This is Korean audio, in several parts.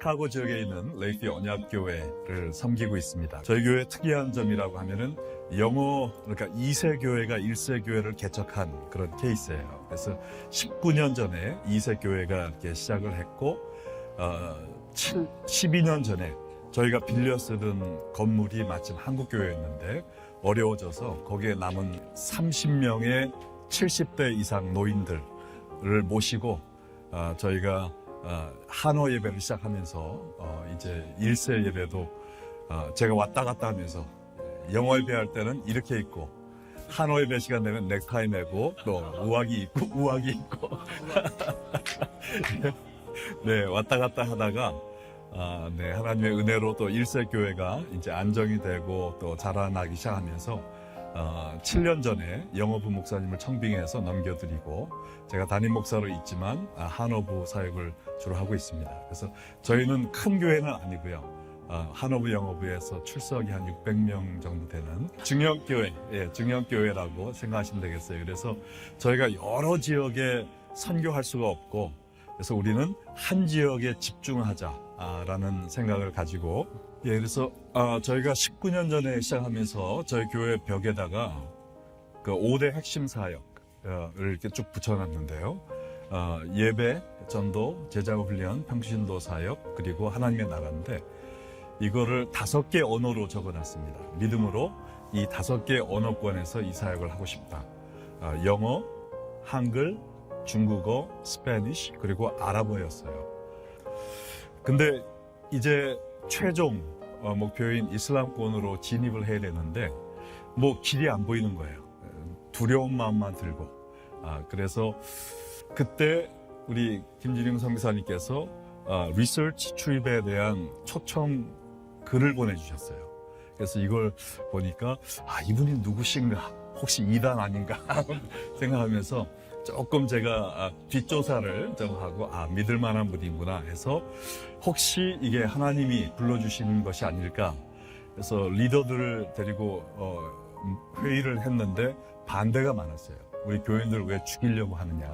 시카고 지역에 있는 레이피 언약교회를 섬기고 있습니다. 저희 교회의 특이한 점이라고 하면은 그러니까 2세 교회가 1세 교회를 개척한 그런 케이스예요. 그래서 19년 전에 2세 교회가 이렇게 시작을 했고 12년 전에 저희가 빌려 쓰던 건물이 마침 한국 교회였는데 어려워져서 거기에 남은 30명의 70대 이상 노인들을 모시고 저희가 한어 예배를 시작하면서 이제 1세 예배도 제가 왔다 갔다 하면서 영어 예배할 때는 이렇게 입고 한어 예배 시간 되면 넥타이 매고 또 우아기 입고 네, 왔다 갔다 하다가 네, 하나님의 은혜로 또 1세 교회가 이제 안정이 되고 또 자라나기 시작하면서 7년 전에 영어부 목사님을 청빙해서 넘겨드리고 제가 담임 목사로 있지만 한어부 사역을 주로 하고 있습니다. 그래서 저희는 큰 교회는 아니고요. 한어부 영어부에서 출석이 한 600명 정도 되는 중형교회라고 생각하시면 되겠어요. 그래서 저희가 여러 지역에 선교할 수가 없고 그래서 우리는 한 지역에 집중하자라는 생각을 가지고 그래서 저희가 19년 전에 시작하면서 저희 교회 벽에다가 그 5대 핵심 사역을 이렇게 쭉 붙여놨는데요. 예배, 전도, 제자 훈련, 평신도 사역, 그리고 하나님의 나라인데 이거를 5개 언어로 적어놨습니다. 믿음으로 이 5개 언어권에서 이 사역을 하고 싶다. 영어, 한글, 중국어, 스페니쉬, 그리고 아랍어였어요. 근데 이제 최종 목표인 이슬람권으로 진입을 해야 되는데 뭐 길이 안 보이는 거예요. 두려운 마음만 들고. 그래서 그때 우리 김진영 선교사님께서 리서치 출입에 대한 초청 글을 보내주셨어요. 그래서 이걸 보니까 이분이 누구신가, 혹시 이단 아닌가 생각하면서 조금 제가 뒷조사를 좀 하고 믿을 만한 분이구나 해서 혹시 이게 하나님이 불러주신 것이 아닐까 그래서 리더들을 데리고 회의를 했는데 반대가 많았어요. 우리 교인들을 왜 죽이려고 하느냐,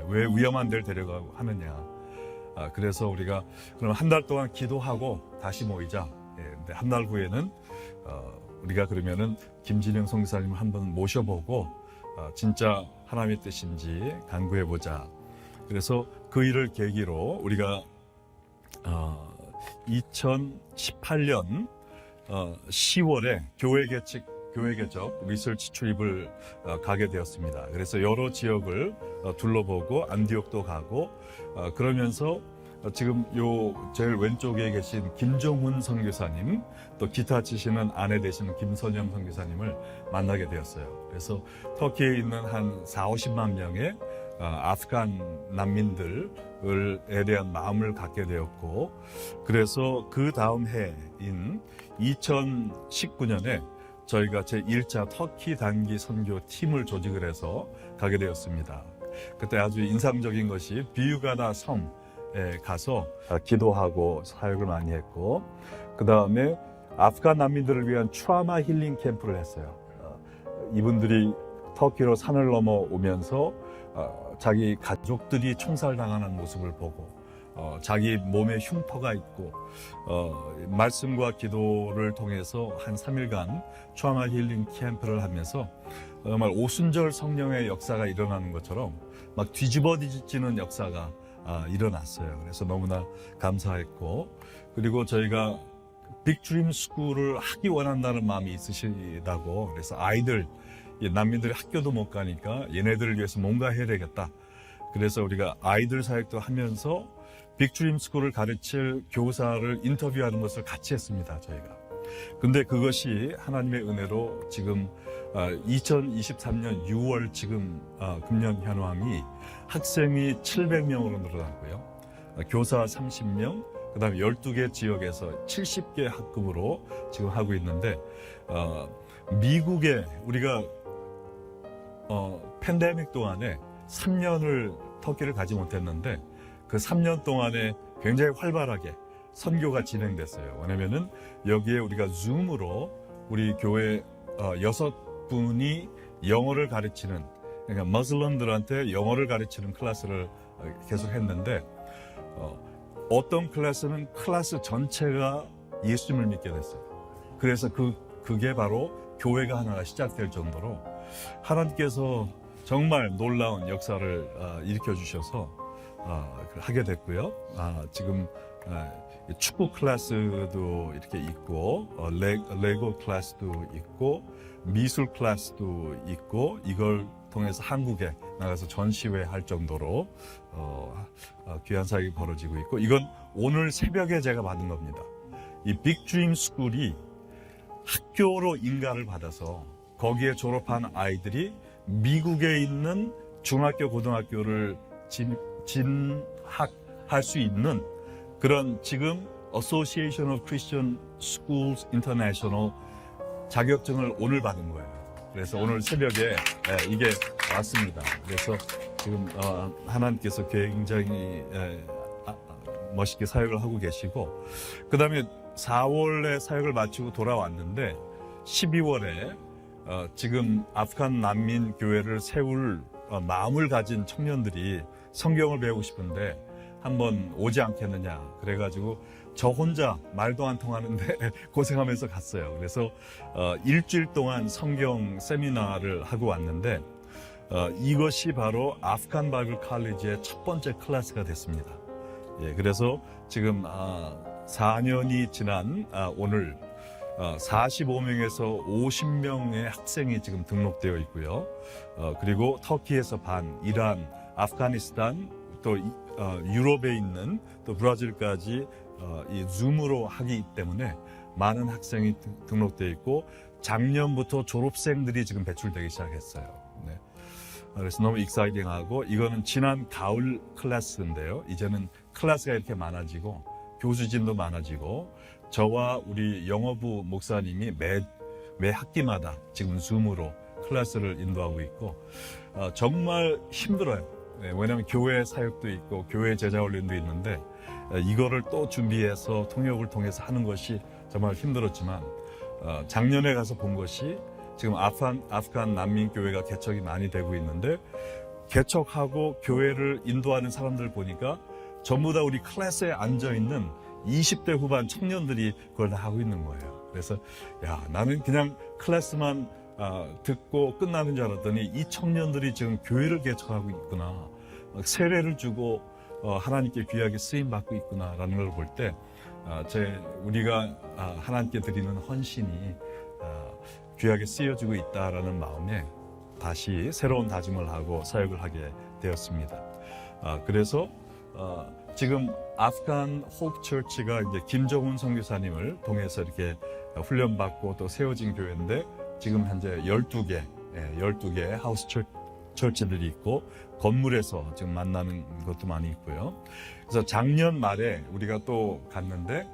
왜 위험한 데를 데려가고 하느냐. 그래서 우리가 그럼 한 달 동안 기도하고 다시 모이자. 근데 한 달 후에는 우리가 그러면은 김진영 선교사님을 한번 모셔보고 진짜 하나님의 뜻인지 간구해보자. 그래서 그 일을 계기로 우리가 2018년 10월에 교회 개척 리서치 출입을 가게 되었습니다. 그래서 여러 지역을 둘러보고 안디옥도 가고 그러면서 지금 요 제일 왼쪽에 계신 김종훈 선교사님 또 기타 치시는 아내 되시는 김선영 선교사님을 만나게 되었어요. 그래서 터키에 있는 한 40-50만 명의 아프간 난민들에 대한 마음을 갖게 되었고 그래서 그 다음 해인 2019년에 저희가 제1차 터키 단기 선교 팀을 조직을 해서 가게 되었습니다. 그때 아주 인상적인 것이 비유가나 섬에 가서 기도하고 사역을 많이 했고 그 다음에 아프간 난민들을 위한 트라우마 힐링 캠프를 했어요. 이분들이 터키로 산을 넘어오면서 자기 가족들이 총살당하는 모습을 보고 자기 몸에 흉터가 있고 말씀과 기도를 통해서 한 3일간 트라우마 힐링 캠프를 하면서 정말 오순절 성령의 역사가 일어나는 것처럼 막 뒤집어지는 역사가 일어났어요. 그래서 너무나 감사했고 그리고 저희가 빅드림 스쿨을 하기 원한다는 마음이 있으시다고 그래서 난민들이 학교도 못 가니까 얘네들을 위해서 뭔가 해야 되겠다. 그래서 우리가 아이들 사역도 하면서 빅드림 스쿨을 가르칠 교사를 인터뷰하는 것을 같이 했습니다. 저희가. 근데 그것이 하나님의 은혜로 지금 2023년 6월 지금 금년 현황이 학생이 700명으로 늘어났고요. 교사 30명, 그 다음에 12개 지역에서 70개 학급으로 지금 하고 있는데 미국에 우리가 팬데믹 동안에 3년을 터키를 가지 못했는데 그 3년 동안에 굉장히 활발하게 선교가 진행됐어요. 왜냐면은 여기에 우리가 줌으로 우리 교회 6분이 영어를 가르치는 그러니까 머슬럼들한테 영어를 가르치는 클래스를 계속 했는데 어떤 클래스는 클래스 전체가 예수님을 믿게 됐어요. 그래서 그게 바로 교회가 하나가 시작될 정도로 하나님께서 정말 놀라운 역사를 일으켜 주셔서 하게 됐고요. 지금 축구 클래스도 이렇게 있고 레고 클래스도 있고 미술 클래스도 있고 이걸 통해서 한국에 나가서 전시회 할 정도로 귀한 사역이 벌어지고 있고 이건 오늘 새벽에 제가 받은 겁니다. 이 빅드림 스쿨이 학교로 인가를 받아서 거기에 졸업한 아이들이 미국에 있는 중학교, 고등학교를 진학할 수 있는 그런 지금 Association of Christian Schools International 자격증을 오늘 받은 거예요. 그래서 오늘 새벽에 이게 왔습니다. 그래서 지금 하나님께서 굉장히 멋있게 사역을 하고 계시고 그 다음에 4월에 사역을 마치고 돌아왔는데 12월에 지금 아프간 난민 교회를 세울 마음을 가진 청년들이 성경을 배우고 싶은데 한번 오지 않겠느냐 그래가지고 저 혼자 말도 안 통하는데 고생하면서 갔어요. 그래서 일주일 동안 성경 세미나를 하고 왔는데 이것이 바로 아프간 바이블 칼리지의 첫 번째 클래스가 됐습니다. 예, 그래서 지금 4년이 지난 오늘 45명에서 50명의 학생이 지금 등록되어 있고요. 그리고 터키에서 반, 이란, 아프가니스탄, 또 유럽에 있는 또 브라질까지 이 줌으로 하기 때문에 많은 학생이 등록되어 있고 작년부터 졸업생들이 지금 배출되기 시작했어요. 네. 그래서 너무 익사이팅하고 이거는 지난 가을 클래스인데요. 이제는 클래스가 이렇게 많아지고 교수진도 많아지고 저와 우리 영어부 목사님이 매 학기마다 지금 줌으로 클래스를 인도하고 있고 정말 힘들어요. 네, 왜냐하면 교회 사역도 있고 교회 제자 훈련도 있는데 이거를 또 준비해서 통역을 통해서 하는 것이 정말 힘들었지만 작년에 가서 본 것이 지금 아프간 난민 교회가 개척이 많이 되고 있는데 개척하고 교회를 인도하는 사람들 보니까 전부 다 우리 클래스에 앉아있는 20대 후반 청년들이 그걸 다 하고 있는 거예요. 그래서 나는 그냥 클래스만 듣고 끝나는 줄 알았더니 이 청년들이 지금 교회를 개척하고 있구나. 세례를 주고 하나님께 귀하게 쓰임받고 있구나라는 걸 볼 때 우리가 하나님께 드리는 헌신이 귀하게 쓰여지고 있다라는 마음에 다시 새로운 다짐을 하고 사역을 하게 되었습니다. 그래서 지금 아프간 호프 처치가 이제 김정훈 선교사님을 통해서 이렇게 훈련받고 또 세워진 교회인데 지금 현재 12개 하우스 처치들이 있고 건물에서 지금 만나는 것도 많이 있고요. 그래서 작년 말에 우리가 또 갔는데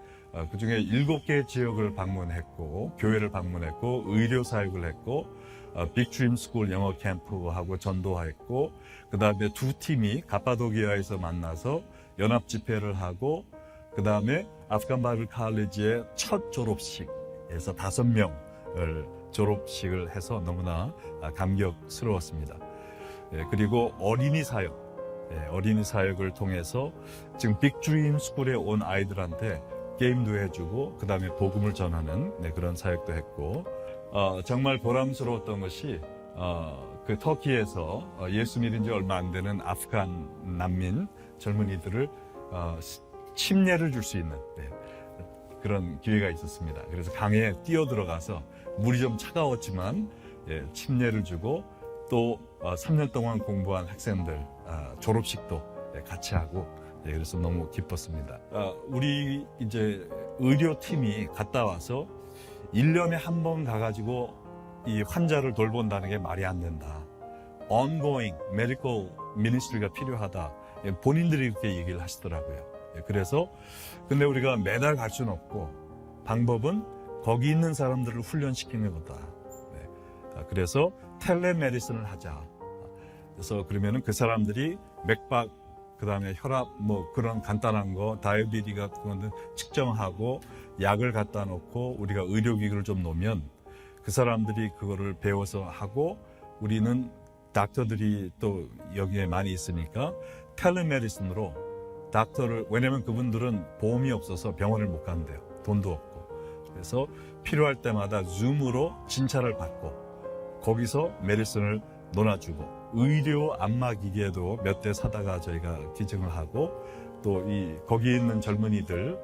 그중에 7개 지역을 방문했고 교회를 방문했고 의료 사역을 했고 빅드림 스쿨 영어 캠프하고 전도했고 그 다음에 두 팀이 가파도기아에서 만나서 연합 집회를 하고 그 다음에 아프간 바이블 칼리지의 첫 졸업식에서 5명을 졸업식을 해서 너무나 감격스러웠습니다. 그리고 어린이 사역을 통해서 지금 빅드림 스쿨에 온 아이들한테 게임도 해주고 그 다음에 복음을 전하는 그런 사역도 했고 정말 보람스러웠던 것이 그 터키에서 예수 믿은 지 얼마 안 되는 아프간 난민 젊은이들을 침례를 줄 수 있는 그런 기회가 있었습니다. 그래서 강에 뛰어들어가서 물이 좀 차가웠지만 침례를 주고 또 3년 동안 공부한 학생들 졸업식도 같이 하고 그래서 너무 기뻤습니다. 우리 이제 의료팀이 갔다 와서 1년에 한 번 가가지고 이 환자를 돌본다는 게 말이 안 된다. ongoing medical ministry가 필요하다. 본인들이 그렇게 얘기를 하시더라고요. 그래서 근데 우리가 매달 갈 수는 없고 방법은 거기 있는 사람들을 훈련시키는 거다. 그래서 텔레메디슨을 하자. 그래서 그러면은 그 사람들이 맥박 그다음에 혈압 그런 간단한 거 다이어비티 같은 거는 측정하고 약을 갖다 놓고 우리가 의료기구를 좀 놓으면 그 사람들이 그거를 배워서 하고 우리는 닥터들이 또 여기에 많이 있으니까 텔레메디슨으로 닥터를, 왜냐면 그분들은 보험이 없어서 병원을 못 간대요. 돈도 없고. 그래서 필요할 때마다 줌으로 진찰을 받고 거기서 메디슨을 논아주고, 의료 안마 기계도 몇 대 사다가 저희가 기증을 하고, 또 거기 있는 젊은이들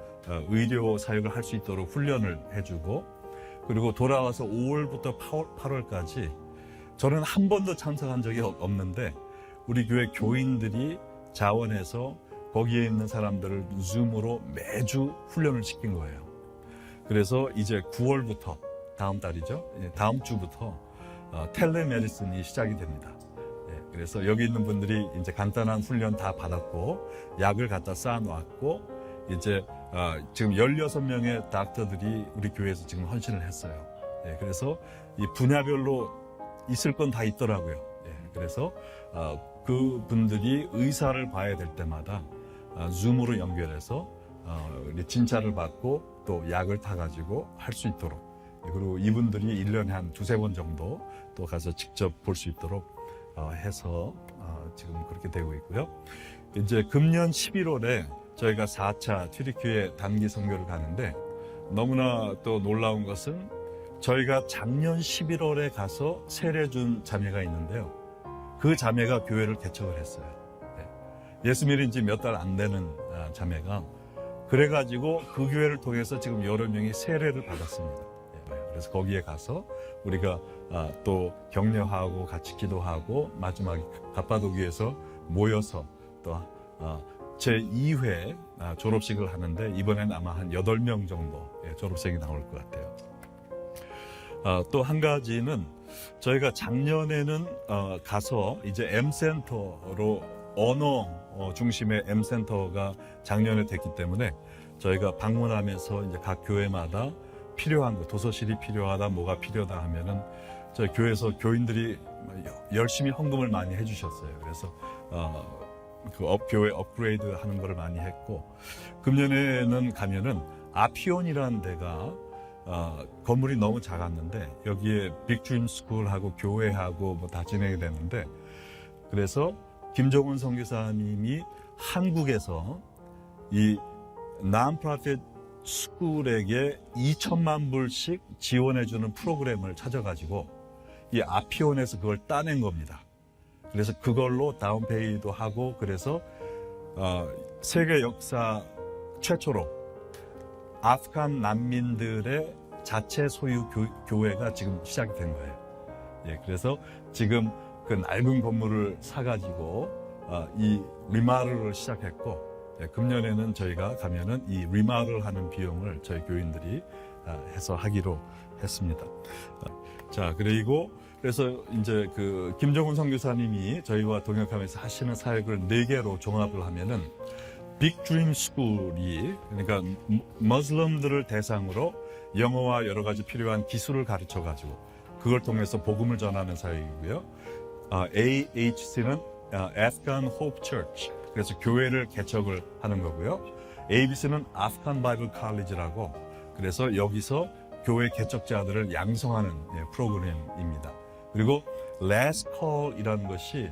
의료 사역을 할 수 있도록 훈련을 해주고, 그리고 돌아와서 5월부터 8월까지 저는 한 번도 참석한 적이 없는데 우리 교회 교인들이 자원해서 거기에 있는 사람들을 줌으로 매주 훈련을 시킨 거예요. 그래서 이제 9월부터, 다음 달이죠. 다음 주부터 텔레메디슨이 시작이 됩니다. 그래서 여기 있는 분들이 이제 간단한 훈련 다 받았고 약을 갖다 쌓아놓았고, 이제 지금 16명의 닥터들이 우리 교회에서 지금 헌신을 했어요. 그래서 이 분야별로 있을 건 다 있더라고요. 그래서 그분들이 의사를 봐야 될 때마다 줌으로 연결해서 진찰을 받고 또 약을 타가지고 할 수 있도록, 그리고 이분들이 1년에 한 2-3번 정도 또 가서 직접 볼 수 있도록 해서 지금 그렇게 되고 있고요. 이제 금년 11월에 저희가 4차 튀르키예 단기 선교를 가는데, 너무나 또 놀라운 것은 저희가 작년 11월에 가서 세례 준 자매가 있는데요. 그 자매가 교회를 개척을 했어요. 예수 믿은 지 몇 달 안 되는 자매가, 그래가지고 그 교회를 통해서 지금 여러 명이 세례를 받았습니다. 그래서 거기에 가서 우리가 또 격려하고 같이 기도하고 마지막에 갑바도기에서 모여서 또 제2회 졸업식을 하는데, 이번엔 아마 한 8명 정도 졸업생이 나올 것 같아요. 또 한 가지는 저희가 작년에는 가서 이제 M센터로, 언어 중심의 M센터가 작년에 됐기 때문에 저희가 방문하면서 이제 각 교회마다 필요한 거, 도서실이 필요하다, 뭐가 필요하다 하면은 저희 교회에서 교인들이 열심히 헌금을 많이 해주셨어요. 그래서 교회 업그레이드 하는 거를 많이 했고, 금년에는 가면은 아피온이라는 데가 건물이 너무 작았는데 여기에 빅드림 스쿨하고 교회하고 뭐 다 진행이 되는데, 그래서 김종훈 선교사님이 한국에서 이 non-profit 스쿨에게 2천만 불씩 지원해주는 프로그램을 찾아가지고 이 아피온에서 그걸 따낸 겁니다. 그래서 그걸로 다운페이도 하고, 그래서 세계 역사 최초로 아프간 난민들의 자체 소유 교회가 지금 시작이 된 거예요. 그래서 지금 그 낡은 건물을 사가지고 이 리마르를 시작했고, 금년에는 저희가 가면은 이 리마를 하는 비용을 저희 교인들이 해서 하기로 했습니다. 자, 그래서 이제 그 김정훈 선교사님이 저희와 동역하면서 하시는 사역을 4개로 종합을 하면은, 빅드림 스쿨이, 그러니까 머슬럼들을 대상으로 영어와 여러 가지 필요한 기술을 가르쳐 가지고 그걸 통해서 복음을 전하는 사역이고요. AHC는 Afghan Hope Church, 그래서 교회를 개척을 하는 거고요. ABC는 Afghan Bible College라고, 그래서 여기서 교회 개척자들을 양성하는 프로그램입니다. 그리고 Last Call이라는 것이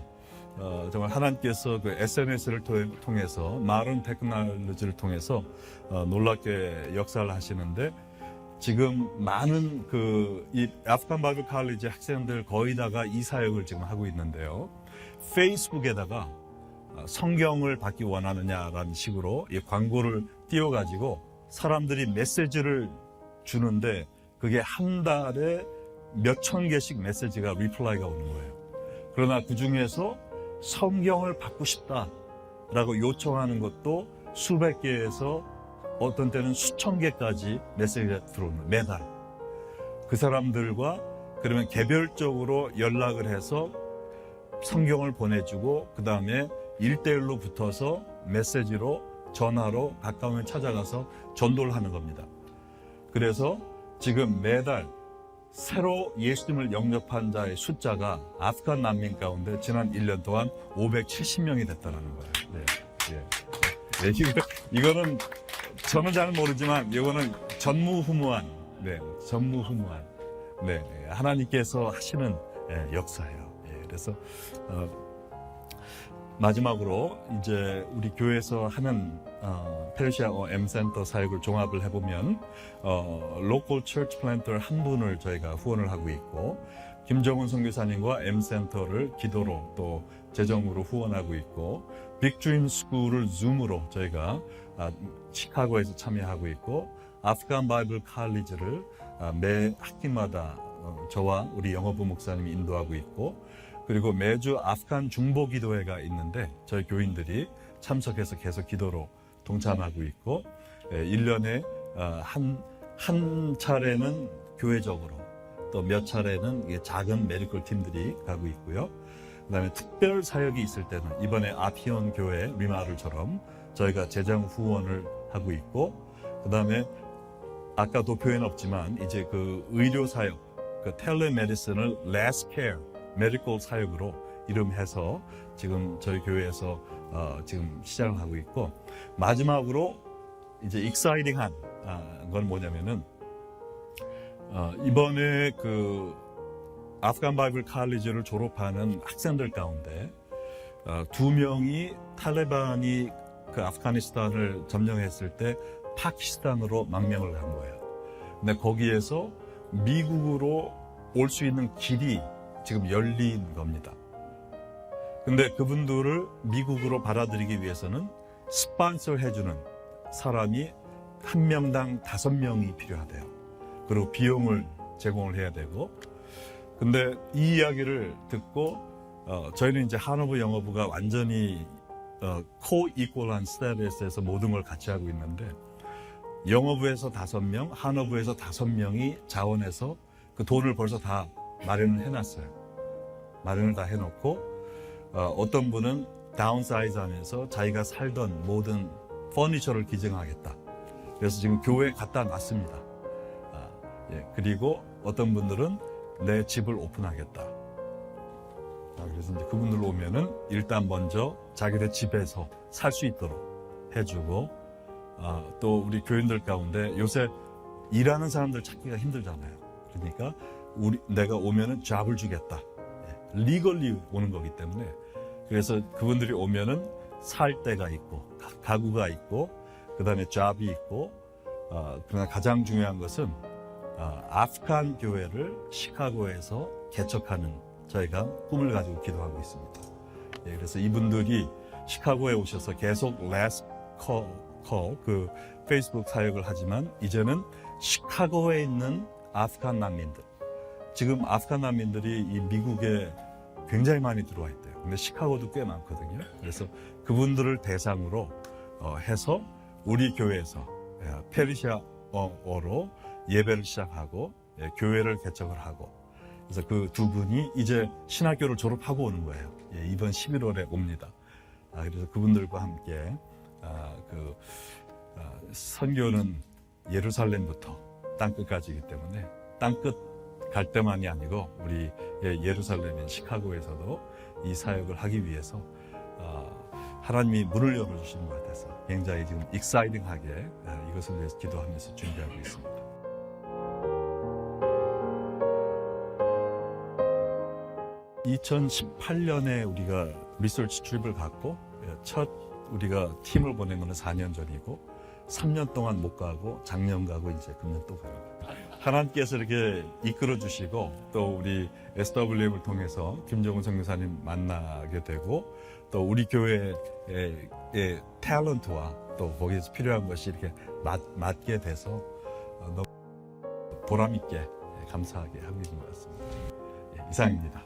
정말 하나님께서 그 SNS를 통해서, 마른 테크놀로지를 통해서 놀랍게 역사를 하시는데, 지금 많은 이 아프간 바이블 칼리지 학생들 거의 다가 이 사역을 지금 하고 있는데요. 페이스북에다가 성경을 받기 원하느냐라는 식으로 이 광고를 띄워가지고 사람들이 메시지를 주는데, 그게 한 달에 몇천 개씩 메시지가 리플라이가 오는 거예요. 그러나 그 중에서 성경을 받고 싶다라고 요청하는 것도 수백 개에서 어떤 때는 수천 개까지 메시지가 들어오는, 매달. 그 사람들과 그러면 개별적으로 연락을 해서 성경을 보내주고, 그 다음에 1대1로 붙어서 메시지로, 전화로 가까우면 찾아가서 전도를 하는 겁니다. 그래서 지금 매달 새로 예수님을 영접한 자의 숫자가 아프간 난민 가운데 지난 1년 동안 570명이 됐다는 거예요. 이거는 저는 잘 모르지만 이거는 전무후무한, 하나님께서 하시는 역사예요. 그래서 마지막으로 이제 우리 교회에서 하는 페르시아 M센터 사역을 종합을 해보면 로컬 처치 플랜터 한 분을 저희가 후원을 하고 있고 김정훈 선교사님과 M센터를 기도로 또 재정으로 후원하고 있고 빅드림 스쿨을 줌으로 저희가 시카고에서 참여하고 있고 아프간 바이블 칼리지를 매 학기마다 저와 우리 영어부 목사님이 인도하고 있고 그리고 매주 아프간 중보 기도회가 있는데 저희 교인들이 참석해서 계속 기도로 동참하고 있고 1년에 한 차례는 교회적으로 또 몇 차례는 작은 메디컬 팀들이 가고 있고요. 그다음에 특별 사역이 있을 때는 이번에 아피온 교회 리마들처럼 저희가 재정 후원을 하고 있고 그다음에 아까도 표현 없지만 이제 그 의료 사역, 그 텔레메디슨을 less care 메디컬 사역으로 이름해서 지금 저희 교회에서 지금 시작을 하고 있고 마지막으로 이제 익사이팅한 건 뭐냐면은 이번에 그 아프간 바이블 칼리지를 졸업하는 학생들 가운데 2명이 탈레반이 그 아프가니스탄을 점령했을 때 파키스탄으로 망명을 간 거예요. 근데 거기에서 미국으로 올 수 있는 길이 지금 열린 겁니다. 근데 그분들을 미국으로 받아들이기 위해서는 스폰서 해주는 사람이 한 명당 5명이 필요하대요. 그리고 비용을 제공을 해야 되고 근데 이 이야기를 듣고 저희는 이제 한어부 영어부가 완전히 코-이퀄한 스테이터스에서 모든 걸 같이 하고 있는데 영어부에서 5명, 한어부에서 5명이 자원해서 그 돈을 벌써 다 마련을 해놨어요. 마련을 다 해놓고 어떤 분은 다운사이즈 하면서 자기가 살던 모든 퍼니처를 기증하겠다. 그래서 지금 교회에 갖다 놨습니다. 그리고 어떤 분들은 내 집을 오픈하겠다. 그래서 이제 그분들 오면은 일단 먼저 자기들 집에서 살 수 있도록 해주고 또 우리 교인들 가운데 요새 일하는 사람들 찾기가 힘들잖아요. 그러니까 내가 오면은 잡을 주겠다. 리걸리 오는 거기 때문에 그래서 그분들이 오면은 살 데가 있고 가구가 있고 그다음에 잡이 있고 그러나 가장 중요한 것은 아프간 교회를 시카고에서 개척하는 저희가 꿈을 가지고 기도하고 있습니다. 그래서 이분들이 시카고에 오셔서 계속 last call 그 페이스북 사역을 하지만 이제는 시카고에 있는 아프간 난민들 지금 아프간 난민들이 이 미국에 굉장히 많이 들어와 있대요. 근데 시카고도 꽤 많거든요. 그래서 그분들을 대상으로 해서 우리 교회에서 페르시아어로 예배를 시작하고 교회를 개척을 하고 그래서 그 두 분이 이제 신학교를 졸업하고 오는 거예요. 이번 11월에 옵니다. 그래서 그분들과 함께 선교는 예루살렘부터 땅끝까지이기 때문에 땅끝 갈 때만이 아니고 우리 예루살렘인 시카고에서도 이 사역을 하기 위해서 하나님이 문을 열어주시는 것 같아서 굉장히 지금 익사이팅하게 이것을 위해서 기도하면서 준비하고 있습니다. 2018년에 우리가 리서치 트립을 갖고 첫 우리가 팀을 보낸 건 4년 전이고 3년 동안 못 가고 작년 가고 이제 금년 또 가는 거예요. 하나님께서 이렇게 이끌어 주시고 또 우리 SWM을 통해서 김정훈 선교사님 만나게 되고 또 우리 교회의 탤런트와 또 거기에서 필요한 것이 이렇게 맞게 돼서 너무 보람 있게 감사하게 하고 있는 것 같습니다. 이상입니다.